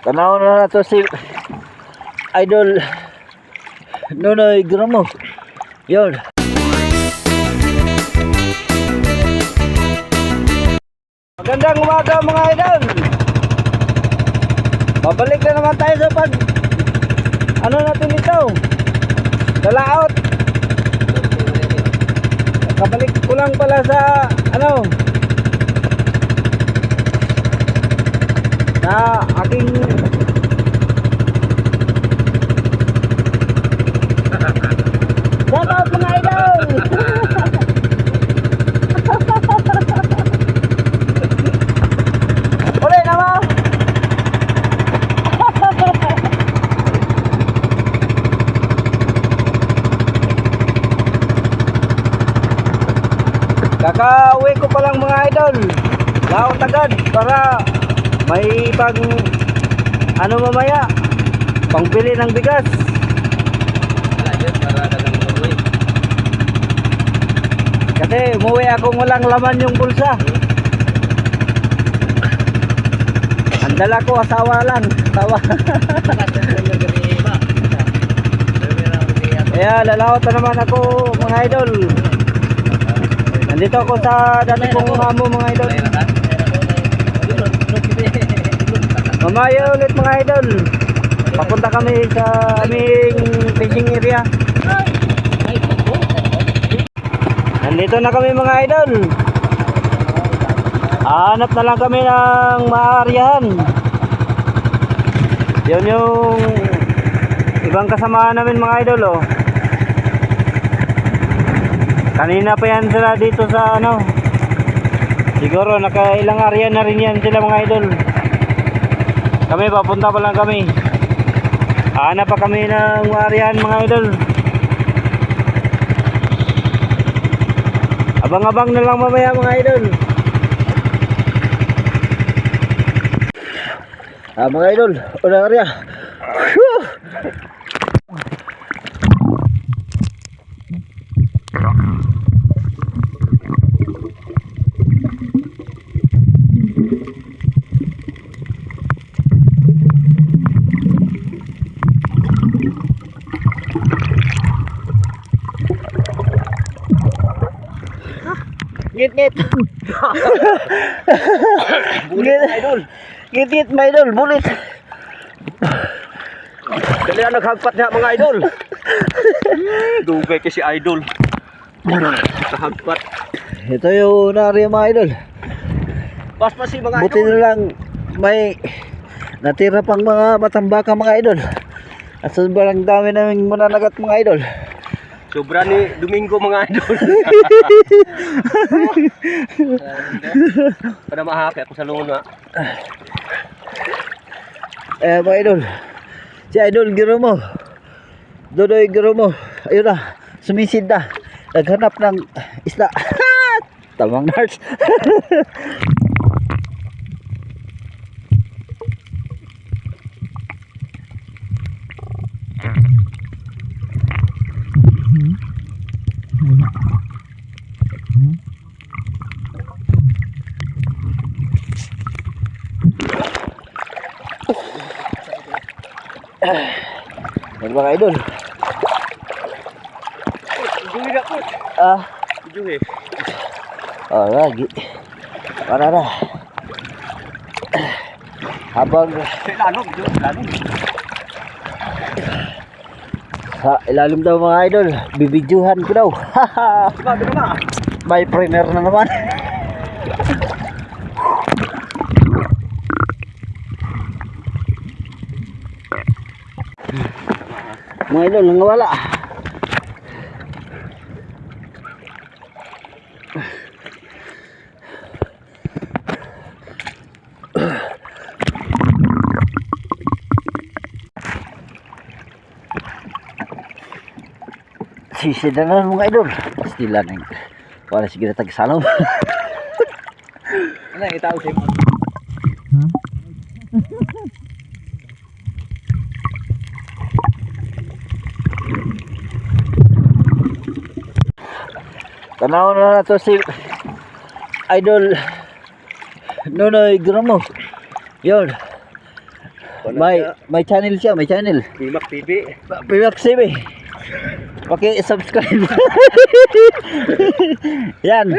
Tanaw na to si Idol Nonoy Gramo. Yun. Magandang umaga mga idol. Babalik na naman tayo sa pag ano natin ito, dalaot. Kabalik ko lang pala sa ano na aking shout out mga idol. Uli naman. Kakauwi ko pa lang mga idol, laot agad para may pang ano mamaya, pangbili ng bigas. Kasi umuwi akong walang laman yung bulsa. Ang dala ko asawa lang, tawa. Kaya lalaot na naman ako mga idol. Nandito ako sa dati kong amo mga idol. Mamaya ulit mga idol, papunta kami sa aming fishing area. Nandito na kami mga idol. Hanap na lang kami ng maaryahan. Yun yung ibang kasama namin mga idol oh. Kanina pa yan sila dito sa ano. Siguro nakailang area na rin yan sila mga idol. Kami papunta pa lang kami. Hanap pa kami ng maaryahan mga idol. Abang-abang na lang mamaya mga idol. Mga idol, unang area. Ngit-ngit. Bulit idol. Ngit-ngit mga idol, bulit. Dali ang naghagpat niya mga idol. Dugay kasi idol. Naghagpat. Ito yung nari mga idol. Paspasi mga Buti idol. na lang may natira pang mga matambaka mga idol. At sobrang dami naming mananagat mga idol. Sobra ni Domingo mga idol. Para mahaki ako sa luna. Mga idol, si Idol Gramo, Dodoy Gramo, ayun na, sumisid na, naghanap ng isda. Tamang nars. Yan mga idol. Juhi na po. Juhi. Lagi. Para na. Habang Lanog. sa ilalim daw mga idol, bibidyohan ko daw. Ito na. May trainer na naman. Mga idol, nangawala. Sisida na mga idol. Pastila na yun. Wala sige na tagsalom. Ano yung itaw siya? Tanaw na to si Idol Nonoy Gramo. Yun. May channel siya, may channel. Bimak TV. Pimax TV. Paki-subscribe. Yan.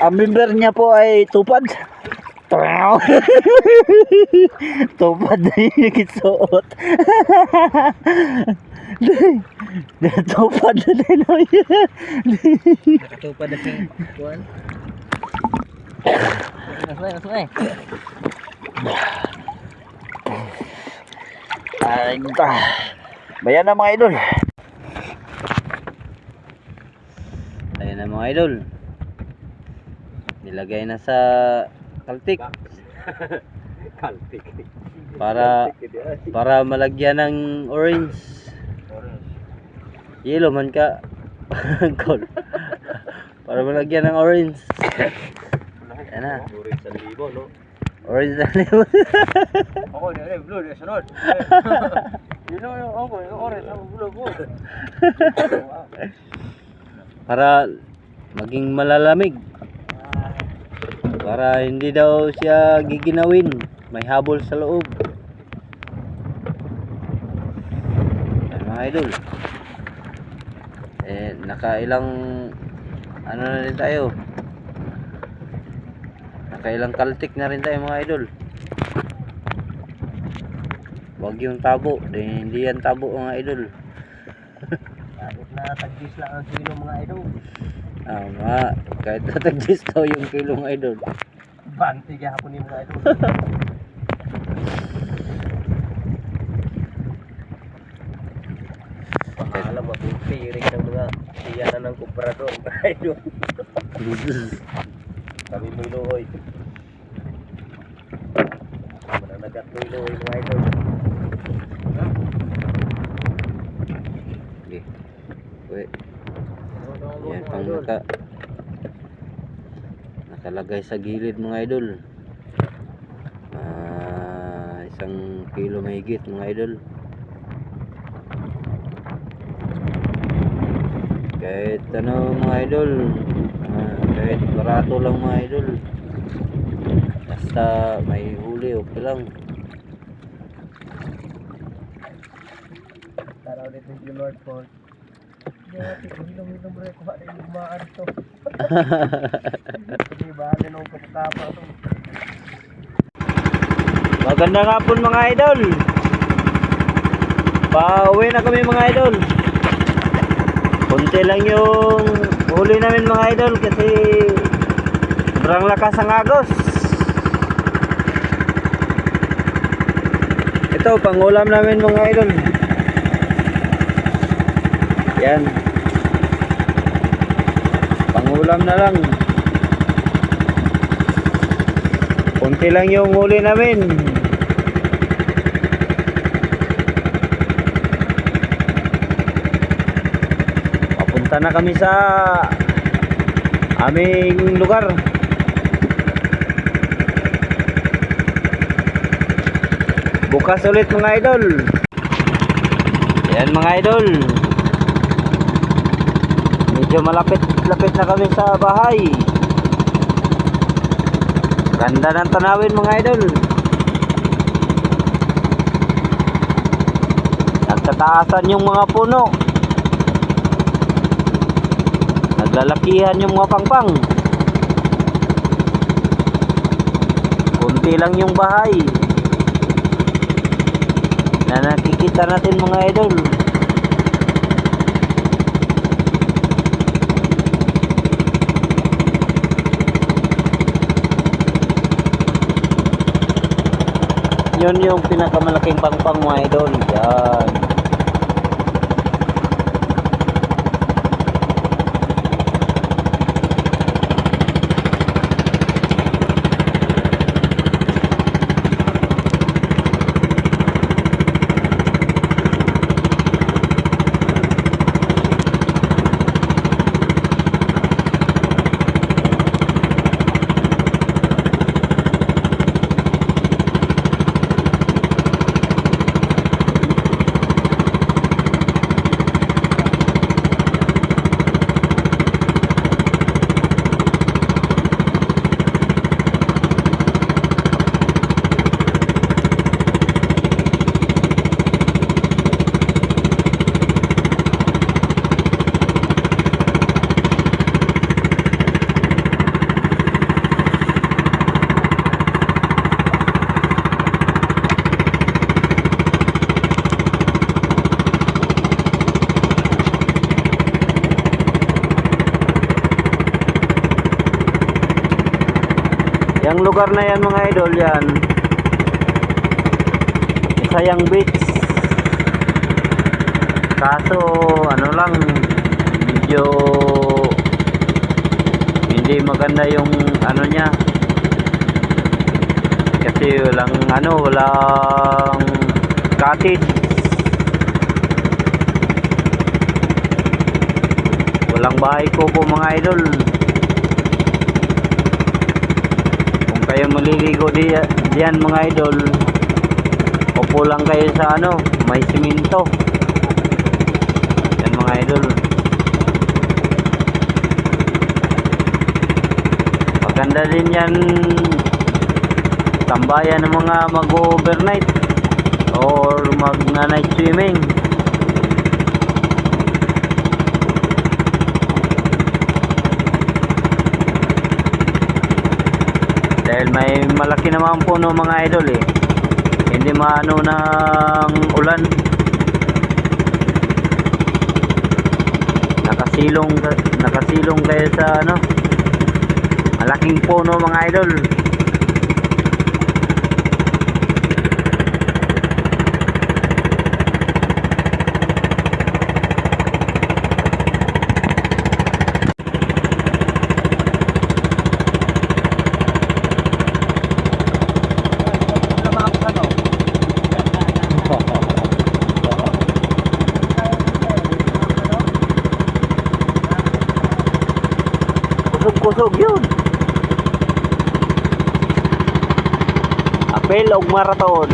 Ang member niya po ay Tupad. Tupad na yung nagsuot. Tupad na din. Nakatupad na siyang kuhan. Nasmay. Ay, bayan na mga idol. Ayan na mga idol. Nilagay na sa kaltik Kaltik. para malagyan ng orange. Yellow man ka. Gold. Para malagyan ng orange. Ayan na. Orange sa libo, no? Orange na limon. Ako, blue, sunod. Ako, orange, ako, blue. Para maging malalamig. Para hindi daw siya giginawin. May habol sa loob. Ayan mga idol. Nakailang ano na rin tayo. Nakailang kaltik na rin tayo mga idol. Wag yung tabo. Hindi yan tabo mga idol. Kahit na tagis lang ang kilo mga idol. Kahit natagis daw yung kilong idol. Banti gahapon ni mga idol. Alam mo, piring ng mga siyanan ng komprador mga idol. Kami may luhoy. Mananagat may luhoy mga idol. Okay. Wait. Yan pang nakalagay sa gilid mga idol. 1 kilo mahigit mga idol. Kahit ano mga idol, kahit barato lang mga idol, basta may huli okay lang. Taraw dito yung Lord Ford. Hilong-hilong bro, kuha na yung lumaan to. Hindi ba, ganun pagkakapa to. Magandang hapon mga idol. Pauwi na kami mga idol. Kunti lang yung huli namin mga idol kasi sobrang lakas ang agos. Ito pangulam namin mga idol. Yan. Pangulam na lang. Kunti lang yung huli namin. Papunta na kami sa aming lugar. Bukas ulit mga idol. Yan mga idol. Medyo malapit-lapit na kami sa bahay. Ganda ng tanawin mga idol. Nagtataasan yung mga puno. Naglalakihan yung mga pangpang. Kunti lang yung bahay na nakikita natin mga idol. Yun yung pinakamalaking pangpang mga idol. Yan. Yang lugar na yan mga idol, yan Sayang Beach. Kaso ano lang, medyo hindi maganda yung ano niya. Kasi walang cottage. Walang bahay ko po mga idol. Kung kayo maliligo diyan mga idol, upo lang kayo sa may simento. Yan mga idol. Maganda din yan tambayan ng mga mag-overnight or mag-night swimming. Dahil may malaki naman puno mga idol hindi maano ng ulan. Nakasilong kayo sa malaking puno mga idol. Kusog yun. Apel og marathon.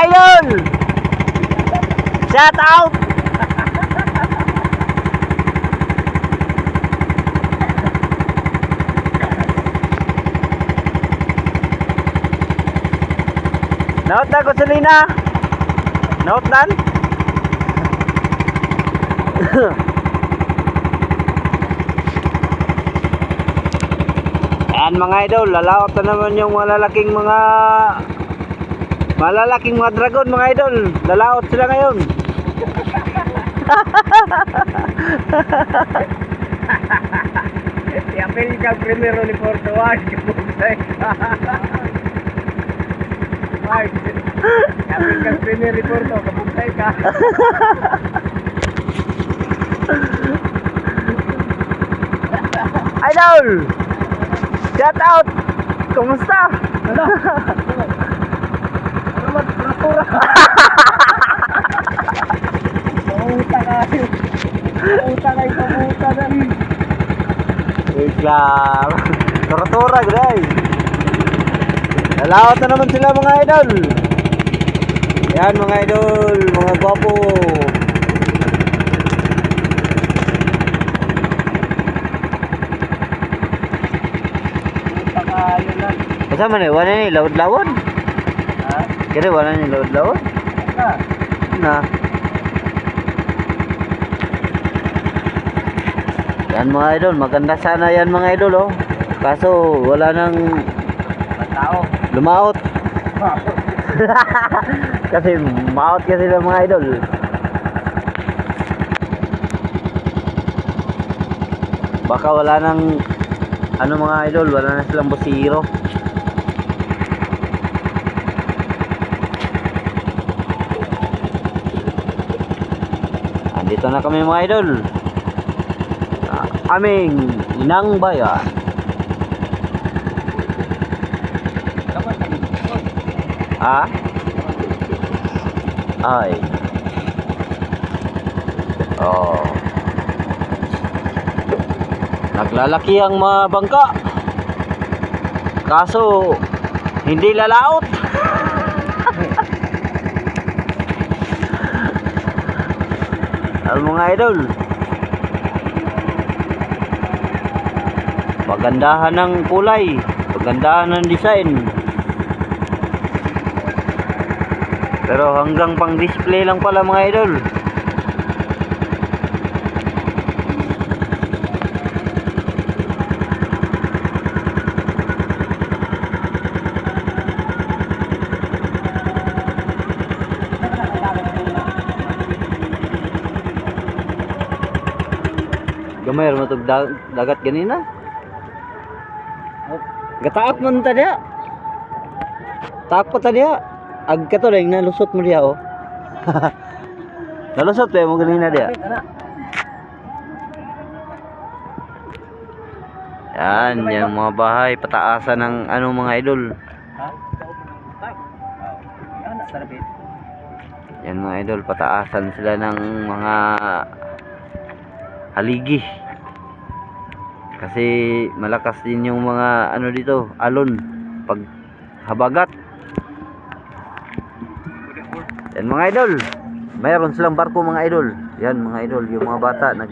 Idol! Shout out! Naot na gasolina. Naot dan. Ayan mga idol, lalaot na naman yung malalaking mga dragon mga idol. Lalaot sila ngayon. Apel ka primero ni Porto Ward. Apel ka primero ni Porto. Kabuntay ka. Idol! Shout out! Kumusta? Salamat, pura. Pamuta kayo. Pamuta kayo, pamuta na. Wait lang. Tura-tura, guys. Nalaot na naman sila mga idol. Yan mga idol, mga gwapo. Pamuta kayo na. Kasama na, wala na laod-lawod. Ha? Kaya wala na laod-lawod. Ha? Na. Yan mga idol, maganda sana yan mga idol Kaso wala nang Tao. lumaot. Kasi maot kasi sila mga idol. Baka wala nang mga idol, wala na silang busiro. Andito na kami mga idol. Aming inang bayan. Ha? Ay. Oh. Naglalaki ang mga bangka. Kaso hindi lalaot. Mga idol. Pagandahan ng kulay, pagandahan ng design. Pero hanggang pang display lang pala mga idol. Gamay ra matug dagat ganina. Gataak man ta diha. Taak pa ta diha. Ag ka to lang nalusot mo diha oh. Nalusot pa mo ganina diha. Yan, yung mga bahay pataasan ng ano mga idol. Yan mga idol, pataasan sila ng mga haligi. Kasi malakas din yung mga ano dito, alon pag habagat. Yan mga idol, mayroon silang barko mga idol. Yan mga idol, yung mga bata nag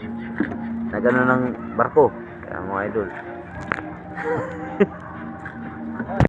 ano ng barko. Yan mga idol.